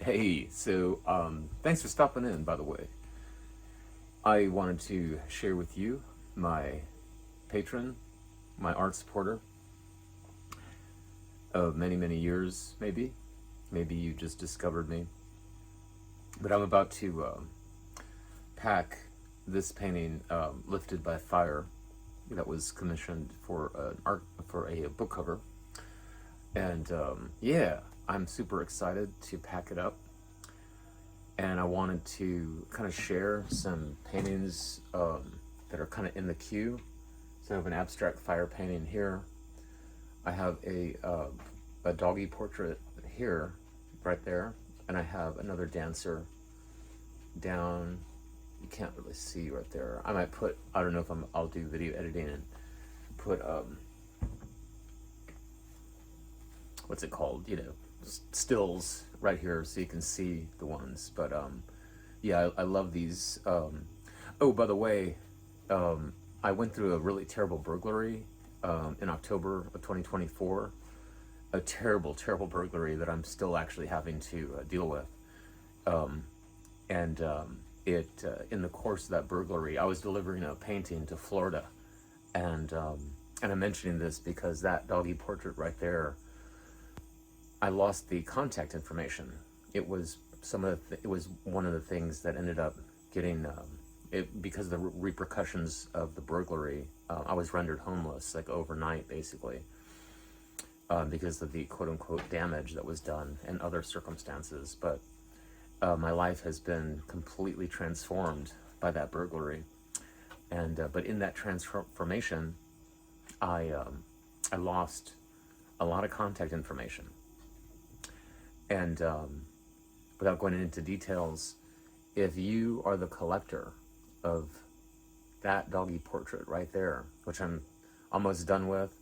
Hey, thanks for stopping in, by the way. I wanted to share with you my patron, my art supporter of many, many years, maybe. Maybe you just discovered me. But I'm about to pack this painting, Lifted by Fire, that was commissioned for an art for a book cover. And yeah, I'm super excited to pack it up. And I wanted to kind of share some paintings that are kind of in the queue. So I have an abstract fire painting here. I have a doggy portrait here, right there, and I have another dancer down. You can't really see right there. I might put. I don't know if I'll do video editing and put what's it called? Stills right here so you can see the ones. But yeah, I love these. Oh, by the way, I went through a really terrible burglary in October of 2024. A terrible, terrible burglary that I'm still actually having to deal with. And it in the course of that burglary, I was delivering a painting to Florida, and I'm mentioning this because that doggy portrait right there, I lost the contact information. It was it was one of the things that ended up getting it because of the repercussions of the burglary. I was rendered homeless like overnight, basically, because of the quote unquote damage that was done and other circumstances. But my life has been completely transformed by that burglary, and but in that transformation, I lost a lot of contact information. And without going into details, if you are the collector of that doggy portrait right there, which I'm almost done with,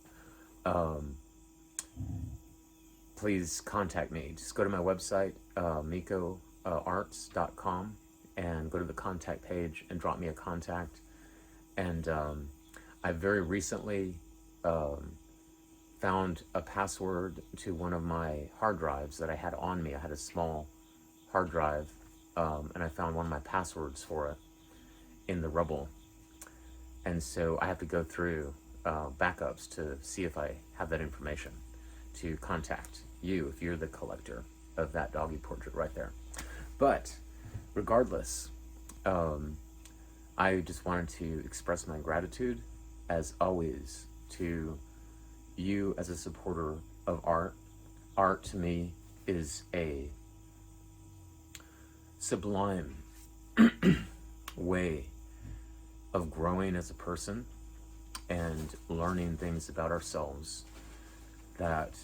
please contact me. Just go to my website, mikoarts.com, and go to the contact page and drop me a contact. And I very recently found a password to one of my hard drives that I had on me. I had a small hard drive, and I found one of my passwords for it in the rubble. And so I have to go through backups to see if I have that information to contact you if you're the collector of that doggy portrait right there. But regardless, I just wanted to express my gratitude, as always, to you as a supporter of art. Art to me is a sublime way of growing as a person and learning things about ourselves that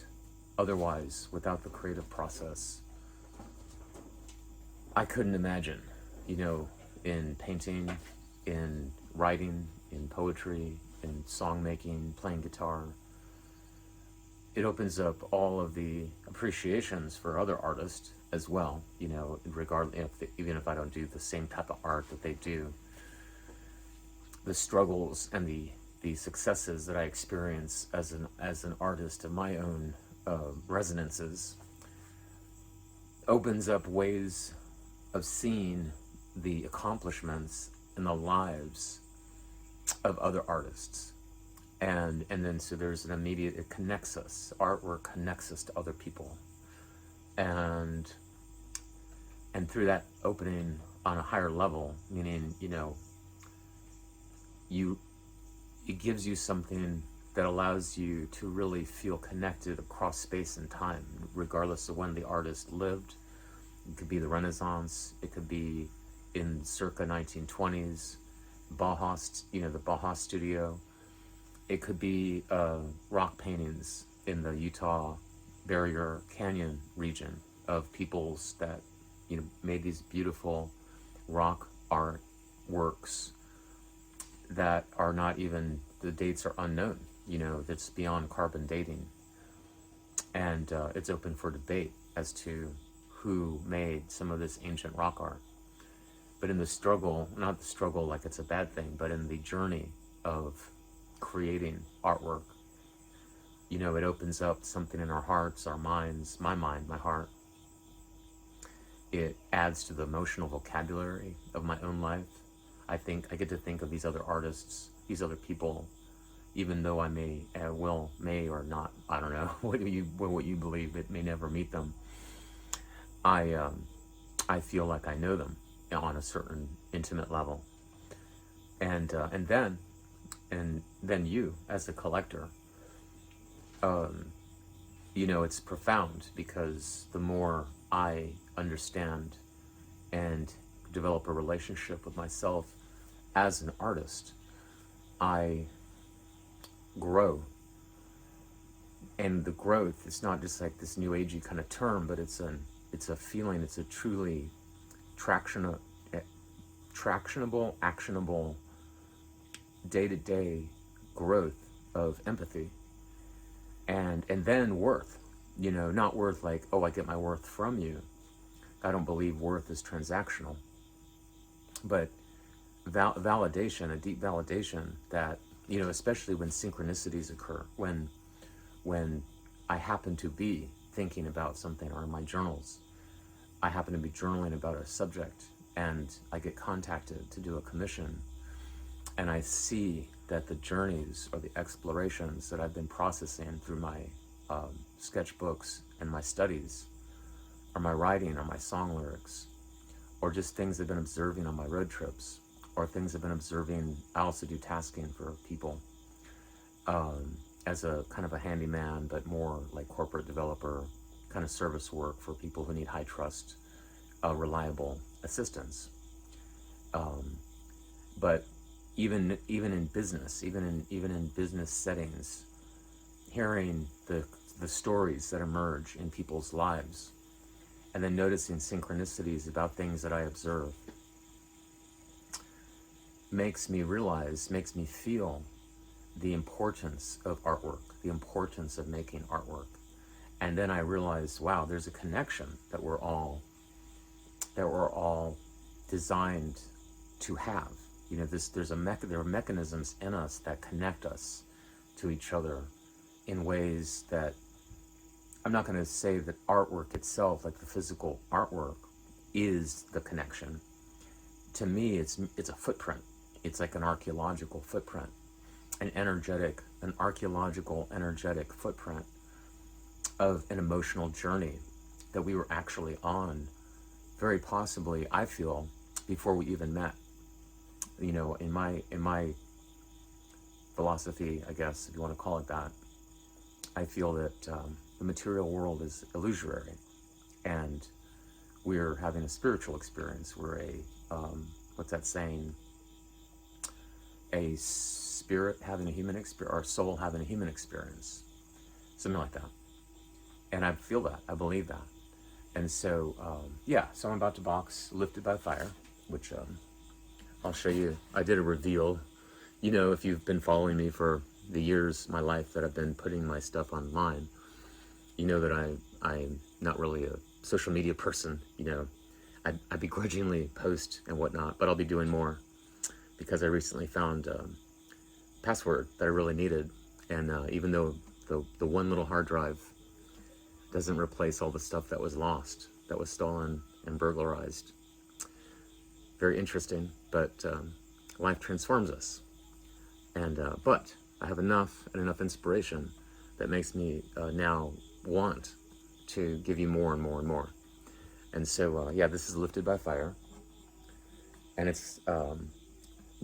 otherwise, without the creative process, I couldn't imagine. In painting, in writing, in poetry, in song making, playing guitar, it opens up all of the appreciations for other artists as well. Even if I don't do the same type of art that they do, the struggles and the successes that I experience as an artist of my own resonances opens up ways of seeing the accomplishments and the lives of other artists. And then so there's an immediate, it connects us. Artwork connects us to other people. And through that opening on a higher level, meaning, it gives you something that allows you to really feel connected across space and time, regardless of when the artist lived. It could be the Renaissance, it could be in circa 1920s, Bauhaus, the Bauhaus studio. It could be rock paintings in the Utah Barrier Canyon region of peoples that made these beautiful rock art works that are not even, the dates are unknown, that's beyond carbon dating. And it's open for debate as to who made some of this ancient rock art. But in the struggle, not the struggle like it's a bad thing, but in the journey of creating artwork, it opens up something in our hearts, our minds, my mind, my heart. it adds to the emotional vocabulary of my own life. I think I get to think of these other artists, these other people, even though I may or not, I don't know what you believe, it may never meet them. I feel like I know them on a certain intimate level, and then you as a collector, it's profound, because the more I understand and develop a relationship with myself as an artist, I grow. And the growth is not just like this new agey kind of term, but it's a feeling. It's a truly tractionable, actionable, day-to-day growth of empathy, and then worth. Not worth like, oh, I get my worth from you. I don't believe worth is transactional, but validation, a deep validation that, especially when synchronicities occur, when I happen to be thinking about something, or in my journals, I happen to be journaling about a subject, and I get contacted to do a commission, and I see that the journeys or the explorations that I've been processing through my sketchbooks and my studies, or my writing, or my song lyrics, or just things I've been observing on my road trips, or things I've been observing. I also do tasking for people as a kind of a handyman, but more like corporate developer kind of service work for people who need high trust, reliable assistance. But even in business, even in business settings, hearing the stories that emerge in people's lives, and then noticing synchronicities about things that I observe, makes me feel the importance of artwork, the importance of making artwork. And then I realize, wow, there's a connection that we're all designed to have. There are mechanisms in us that connect us to each other in ways that, I'm not going to say that artwork itself, like the physical artwork, is the connection. To me, it's a footprint. It's like an archaeological footprint, an archaeological energetic footprint of an emotional journey that we were actually on, very possibly, I feel, before we even met. In my philosophy, I guess, if you want to call it that, I feel that the material world is illusory, and we're having a spiritual experience. We're what's that saying? A spirit having a human experience, or a soul having a human experience, something like that. And I feel that, I believe that. And so, so I'm about to box Lifted by Fire, which I'll show you. I did a reveal. If you've been following me for the years, my life, that I've been putting my stuff online, you know that I'm not really a social media person. I begrudgingly post and whatnot, but I'll be doing more, because I recently found a password that I really needed. And even though the one little hard drive doesn't replace all the stuff that was lost, that was stolen and burglarized. Very interesting, but life transforms us. And but I have enough inspiration that makes me now want to give you more and more and more. And so, this is Lifted by Fire, and it's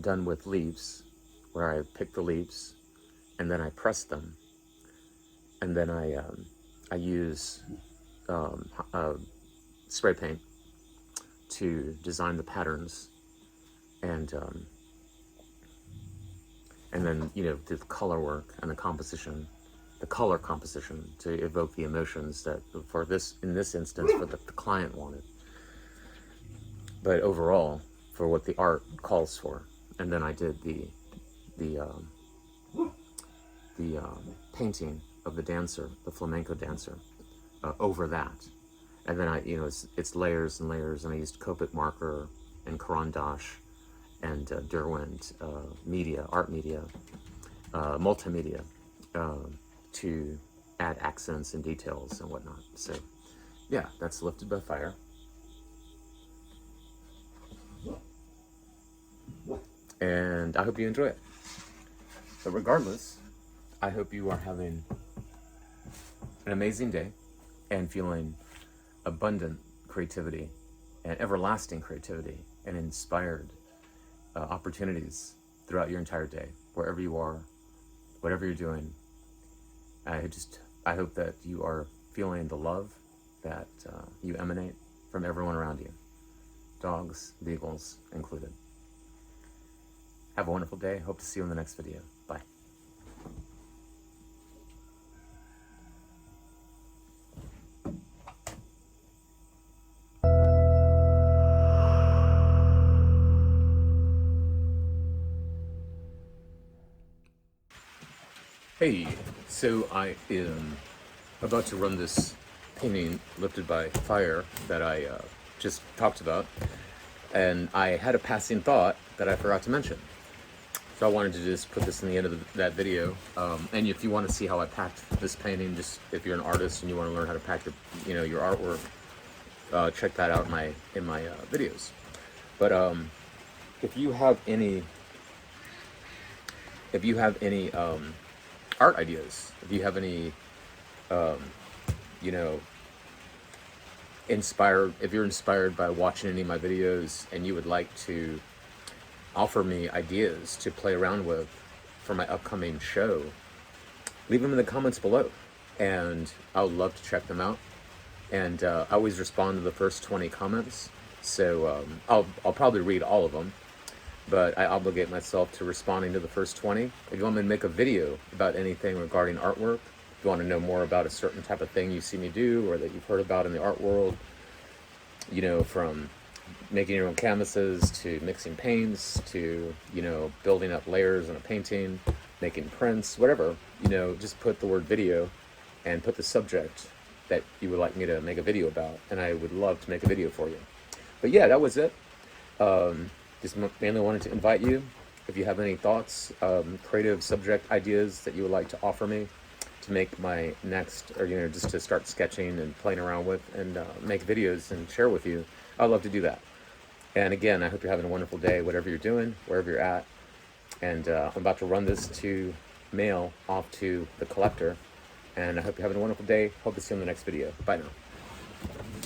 done with leaves, where I pick the leaves, and then I press them, and then I use spray paint to design the patterns, and then the color work and the color composition to evoke the emotions that, in this instance, what the client wanted, but overall for what the art calls for. And then I did the painting of the dancer, the flamenco dancer, over that. And then it's layers and layers, and I used Copic marker and Caran d'Ache and Derwent art media, multimedia, to add accents and details and whatnot. So, that's Lifted by Fire. and I hope you enjoy it. But regardless, I hope you are having an amazing day and feeling abundant creativity and everlasting creativity and inspired opportunities throughout your entire day, wherever you are, whatever you're doing. I hope that you are feeling the love that you emanate from everyone around you, dogs, beagles included. Have a wonderful day. Hope to see you in the next video. Bye. Hey, so I am about to run this painting lifted by fire that I just talked about, and I had a passing thought that I forgot to mention. So I wanted to just put this in the end of that video. And if you want to see how I packed this painting, just if you're an artist and you want to learn how to pack your artwork, check that out in my videos. But if you have any art ideas, if you have any if you're inspired by watching any of my videos and you would like to offer me ideas to play around with for my upcoming show, leave them in the comments below, and I would love to check them out. And I always respond to the first 20 comments, so I'll probably read all of them, but I obligate myself to responding to the first 20. If you want me to make a video about anything regarding artwork, if you want to know more about a certain type of thing you see me do or that you've heard about in the art world, from making your own canvases to mixing paints to, building up layers in a painting, making prints, whatever, just put the word video and put the subject that you would like me to make a video about, and I would love to make a video for you. But yeah, that was it. Just mainly wanted to invite you, if you have any thoughts, creative subject ideas that you would like to offer me to make my next, or just to start sketching and playing around with and make videos and share with you, I'd love to do that. And again, I hope you're having a wonderful day, whatever you're doing, wherever you're at. And I'm about to run this to mail off to the collector. And I hope you're having a wonderful day. Hope to see you in the next video. Bye now.